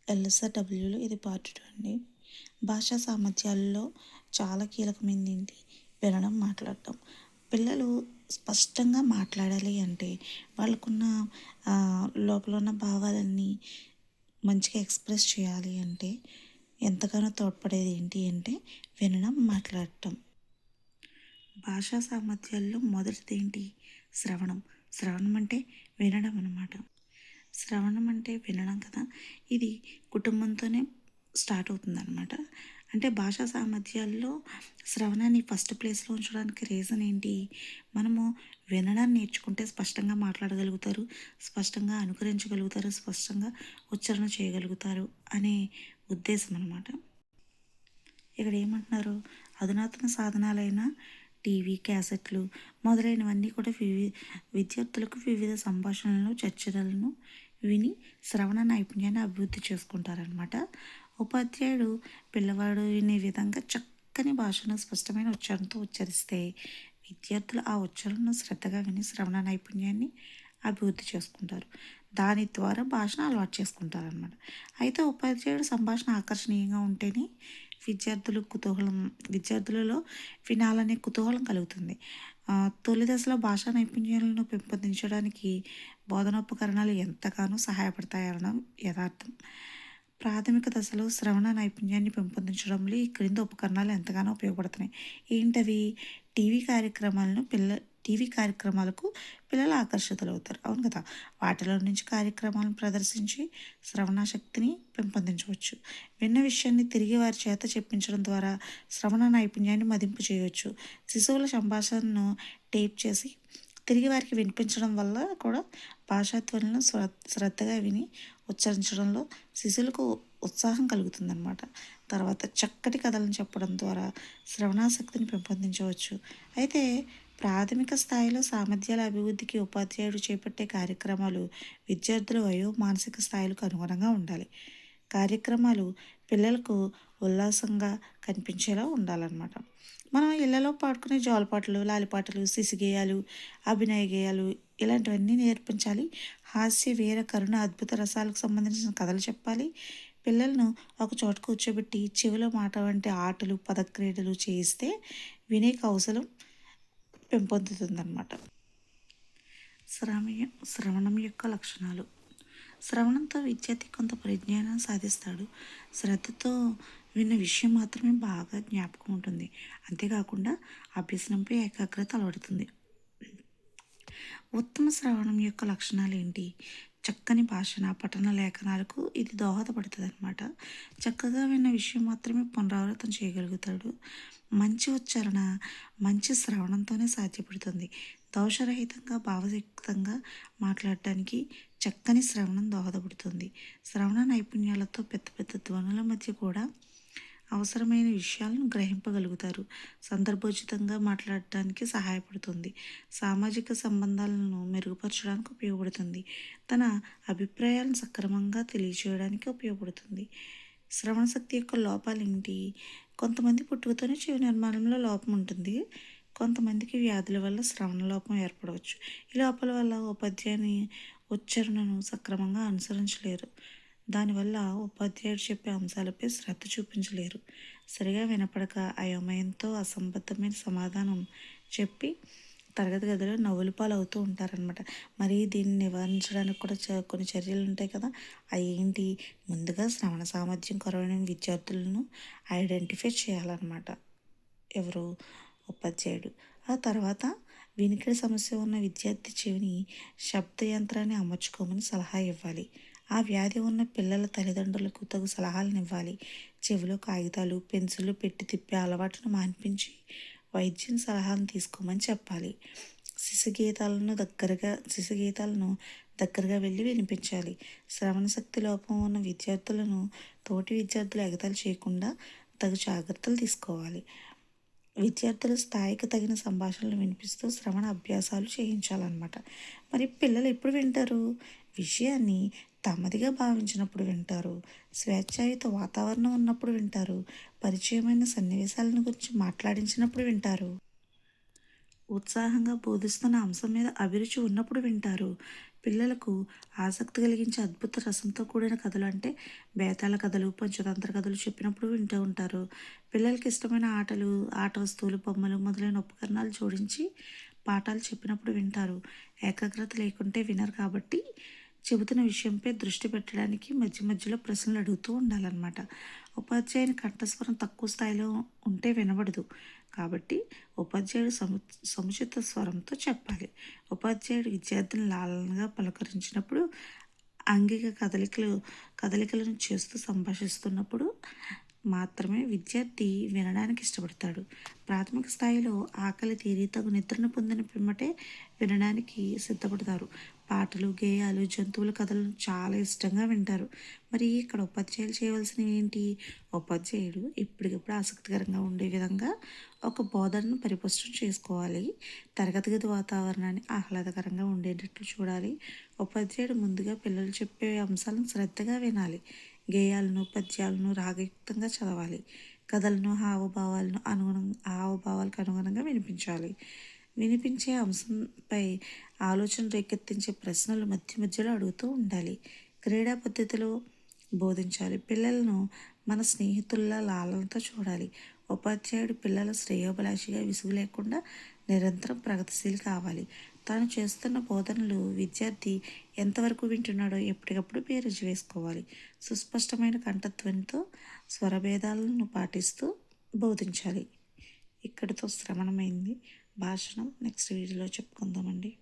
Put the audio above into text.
ఎల్ఎస్ఆర్‌డబ్ల్యూలో ఇది పార్ట్ 2 అండి. భాషా సామర్థ్యాల్లో చాలా కీలకమైనది ఏంటి? వినడం, మాట్లాడటం. పిల్లలు స్పష్టంగా మాట్లాడాలి అంటే వాళ్ళకున్న లోపల ఉన్న భావాలన్నీ మంచిగా ఎక్స్‌ప్రెస్ చేయాలి అంటే ఎంతగానో తోడ్పడేది ఏంటి అంటే వినడం, మాట్లాడటం. భాషా సామర్థ్యాల్లో మొదటిది ఏంటి? శ్రవణం. శ్రవణం అంటే వినడం అన్నమాట. శ్రవణం అంటే వినడం కదా! ఇది కుటుంబంతోనే స్టార్ట్ అవుతుందనమాట. అంటే భాషా సామర్థ్యాల్లో శ్రవణాన్ని ఫస్ట్ ప్లేస్‌లో ఉంచడానికి రీజన్ ఏంటి? మనము వినడాన్ని నేర్చుకుంటే స్పష్టంగా మాట్లాడగలుగుతారు, స్పష్టంగా అనుకరించగలుగుతారు, స్పష్టంగా ఉచ్చారణ చేయగలుగుతారు అనే ఉద్దేశం అనమాట. ఇక్కడ ఏమంటున్నారు? అధునాతన సాధనాలైన టీవీ, క్యాసెట్లు మొదలైనవన్నీ కూడా విద్యార్థులకు వివిధ సంభాషణలను, చర్చలను విని శ్రవణ నైపుణ్యాన్ని అభివృద్ధి చేసుకుంటారనమాట. ఉపాధ్యాయుడు పిల్లవాడు వినే విధంగా చక్కని భాషను స్పష్టమైన ఉచ్చారణతో ఉచ్చరిస్తే విద్యార్థులు ఆ ఉచ్చారణను శ్రద్ధగా విని శ్రవణ నైపుణ్యాన్ని అభివృద్ధి చేసుకుంటారు. దాని ద్వారా భాషను అలవాటు చేసుకుంటారనమాట. అయితే ఉపాధ్యాయుడు సంభాషణ ఆకర్షణీయంగా ఉంటేనే విద్యార్థులలో వినాలనే కుతూహలం కలుగుతుంది. తొలి దశలో భాషా నైపుణ్యాలను పెంపొందించడానికి బోధనోపకరణాలు ఎంతగానో సహాయపడతాయనడం యథార్థం. ప్రాథమిక దశలో శ్రవణ నైపుణ్యాన్ని పెంపొందించడంలో ఈ క్రింది ఉపకరణాలు ఎంతగానో ఉపయోగపడుతున్నాయి. ఏంటవి? టీవీ కార్యక్రమాలకు పిల్లలు ఆకర్షితులవుతారు. అవును కదా! వాటిలో నుంచి కార్యక్రమాలను ప్రదర్శించి శ్రవణశక్తిని పెంపొందించవచ్చు. విన్న విషయాన్ని తిరిగి వారి చేత చెప్పించడం ద్వారా శ్రవణ నైపుణ్యాన్ని మదింపు చేయవచ్చు. శిశువుల సంభాషణను టేప్ చేసి తిరిగి వారికి వినిపించడం వల్ల కూడా భాషాధ్వనులను శ్రద్ధగా విని ఉచ్చరించడంలో శిశువులకు ఉత్సాహం కలుగుతుందన్నమాట. తర్వాత చక్కటి కథలను చెప్పడం ద్వారా శ్రవణాశక్తిని పెంపొందించవచ్చు. అయితే ప్రాథమిక స్థాయిలో సామర్థ్యాల అభివృద్ధికి ఉపాధ్యాయుడు చేపట్టే కార్యక్రమాలు విద్యార్థుల మానసిక స్థాయిలకు అనుగుణంగా ఉండాలి. కార్యక్రమాలు పిల్లలకు ఉల్లాసంగా కనిపించేలా ఉండాలన్నమాట. మనం ఇళ్లలో పాడుకునే జోలపాటలు, లాలిపాటలు, శిశుగేయాలు, అభినయ గేయాలు ఇలాంటివన్నీ నేర్పించాలి. హాస్య, వీర, కరుణ, అద్భుత రసాలకు సంబంధించిన కథలు చెప్పాలి. పిల్లలను ఒక చోట కూర్చోబెట్టి చెవిలో మాట వంటి ఆటలు, పదక్రీడలు చేయిస్తే వినే కౌశలం పెంపొందుతుందన్నమాట. శ్రవణం యొక్క లక్షణాలు. శ్రవణంతో విద్యార్థి కొంత పరిజ్ఞానం సాధిస్తాడు. శ్రద్ధతో విన్న విషయం మాత్రమే బాగా జ్ఞాపకం ఉంటుంది. అంతేకాకుండా అభ్యసనంపై ఏకాగ్రత అలవడుతుంది. ఉత్తమ శ్రవణం యొక్క లక్షణాలు ఏంటి? చక్కని భాషణ, పఠన లేఖనాలకు ఇది దోహదపడుతుంది అనమాట. చక్కగా విన్న విషయం మాత్రమే పునరావృతం చేయగలుగుతాడు. మంచి ఉచ్చారణ మంచి శ్రవణంతోనే సాధ్యపడుతుంది. దోషరహితంగా భావయుక్తంగా మాట్లాడటానికి చక్కని శ్రవణం దోహదపడుతుంది. శ్రవణ నైపుణ్యాలతో పెద్ద పెద్ద ధ్వనుల మధ్య కూడా అవసరమైన విషయాలను గ్రహింపగలుగుతారు. సందర్భోచితంగా మాట్లాడటానికి సహాయపడుతుంది. సామాజిక సంబంధాలను మెరుగుపరచడానికి ఉపయోగపడుతుంది. తన అభిప్రాయాలను సక్రమంగా తెలియచేయడానికి ఉపయోగపడుతుంది. శ్రవణ శక్తి యొక్క లోపాలు ఏంటి? కొంతమంది పుట్టుకతోనే చెవి నిర్మాణంలో లోపం ఉంటుంది. కొంతమందికి వ్యాధుల వల్ల శ్రవణ లోపం ఏర్పడవచ్చు. ఈ లోపాల వల్ల ఉపాధ్యాయుని ఉచ్చారణను సక్రమంగా అనుసరించలేరు. దానివల్ల ఉపాధ్యాయుడు చెప్పే అంశాలపై శ్రద్ధ చూపించలేరు. సరిగా వినపడక అయోమయంతో అసంబద్ధమైన సమాధానం చెప్పి తరగతి గదిలో నవ్వుల పాలవుతూ ఉంటారనమాట. మరి దీన్ని నివారించడానికి కూడా కొన్ని చర్యలు ఉంటాయి కదా! అవి ఏంటి? ముందుగా శ్రవణ సామర్థ్యం కొరవైన విద్యార్థులను ఐడెంటిఫై చేయాలన్నమాట. ఎవరు? ఉపాధ్యాయుడు. ఆ తర్వాత వినికిడి సమస్య ఉన్న విద్యార్థి చెవిని శబ్ద యంత్రాన్ని అమర్చుకోమని సలహా ఇవ్వాలి. ఆ వ్యాధి ఉన్న పిల్లల తల్లిదండ్రులకు తగు సలహాలను ఇవ్వాలి. చెవిలో కాగితాలు, పెన్సిళ్ళు పెట్టి తిప్పే అలవాటును మాన్పించి వైద్యం సలహాలను తీసుకోమని చెప్పాలి. శిశు గీతాలను దగ్గరగా వెళ్ళి వినిపించాలి. శ్రవణ శక్తి లోపం ఉన్న విద్యార్థులను తోటి విద్యార్థులు ఎగతాళి చేయకుండా తగు జాగ్రత్తలు తీసుకోవాలి. విద్యార్థుల స్థాయికి తగిన సంభాషణలు వినిపిస్తూ శ్రవణ అభ్యాసాలు చేయించాలన్నమాట. మరి పిల్లలు ఎప్పుడు వింటారు? విషయాన్ని తమదిగా భావించినప్పుడు వింటారు. స్వేచ్ఛాయుత వాతావరణం ఉన్నప్పుడు వింటారు. పరిచయమైన సన్నివేశాలను గురించి మాట్లాడించినప్పుడు వింటారు. ఉత్సాహంగా బోధిస్తున్న అంశం మీద అభిరుచి ఉన్నప్పుడు వింటారు. పిల్లలకు ఆసక్తి కలిగించే అద్భుత రసంతో కూడిన కథలు అంటే బేతాళ కథలు, పంచతంత్ర కథలు చెప్పినప్పుడు వింటూ ఉంటారు. పిల్లలకి ఇష్టమైన ఆటలు, ఆట వస్తువులు, బొమ్మలు మొదలైన ఉపకరణాలు జోడించి పాఠాలు చెప్పినప్పుడు వింటారు. ఏకాగ్రత లేకుంటే వినరు కాబట్టి చెబుతున్న విషయంపై దృష్టి పెట్టడానికి మధ్య మధ్యలో ప్రశ్నలు అడుగుతూ ఉండాలన్నమాట. ఉపాధ్యాయుని కంఠస్వరం తక్కువ స్థాయిలో ఉంటే వినబడదు. కాబట్టి ఉపాధ్యాయుడు సముచిత స్వరంతో చెప్పాలి. ఉపాధ్యాయుడు విద్యార్థిని లాలనగా పలకరించినప్పుడు, అంగిక కదలికలను చేస్తూ సంభాషిస్తున్నప్పుడు మాత్రమే విద్యార్థి వినడానికి ఇష్టపడతాడు. ప్రాథమిక స్థాయిలో ఆకలి తీరి తగు నిద్రను పొందిన పిమ్మటే వినడానికి సిద్ధపడతారు. పాటలు, గేయాలు, జంతువుల కథలను చాలా ఇష్టంగా వింటారు. మరి ఇక్కడ ఉపాధ్యాయులు చేయవలసినవి ఏంటి? ఉపాధ్యాయుడు ఎప్పటికప్పుడు ఆసక్తికరంగా ఉండే విధంగా ఒక బోధనను పరిపుష్టం చేసుకోవాలి. తరగతి గది వాతావరణాన్ని ఆహ్లాదకరంగా ఉండేటట్లు చూడాలి. ఉపాధ్యాయుడు ముందుగా పిల్లలు చెప్పే అంశాలను శ్రద్ధగా వినాలి. గేయాలను, పద్యాలను రాగయుక్తంగా చదవాలి. కథలను హావభావాలకు అనుగుణంగా వినిపించాలి. వినిపించే అంశంపై ఆలోచన రేకెత్తించే ప్రశ్నలు మధ్య మధ్యలో అడుగుతూ ఉండాలి. క్రీడా పద్ధతిలో బోధించాలి. పిల్లలను మన స్నేహితుల్లా లాలనతో చూడాలి. ఉపాధ్యాయుడు పిల్లల శ్రేయోభిలాషిగా విసుగు లేకుండా నిరంతరం ప్రగతిశీలి కావాలి. తాను చేస్తున్న బోధనలు విద్యార్థి ఎంతవరకు వింటున్నాడో ఎప్పటికప్పుడు బేరీజు వేసుకోవాలి. సుస్పష్టమైన కంఠధ్వనితో స్వరభేదాలను పాటిస్తూ బోధించాలి. ఇక్కడితో శ్రవణమైంది. భాషణం నెక్స్ట్ వీడియోలో చెప్పుకుందామండి.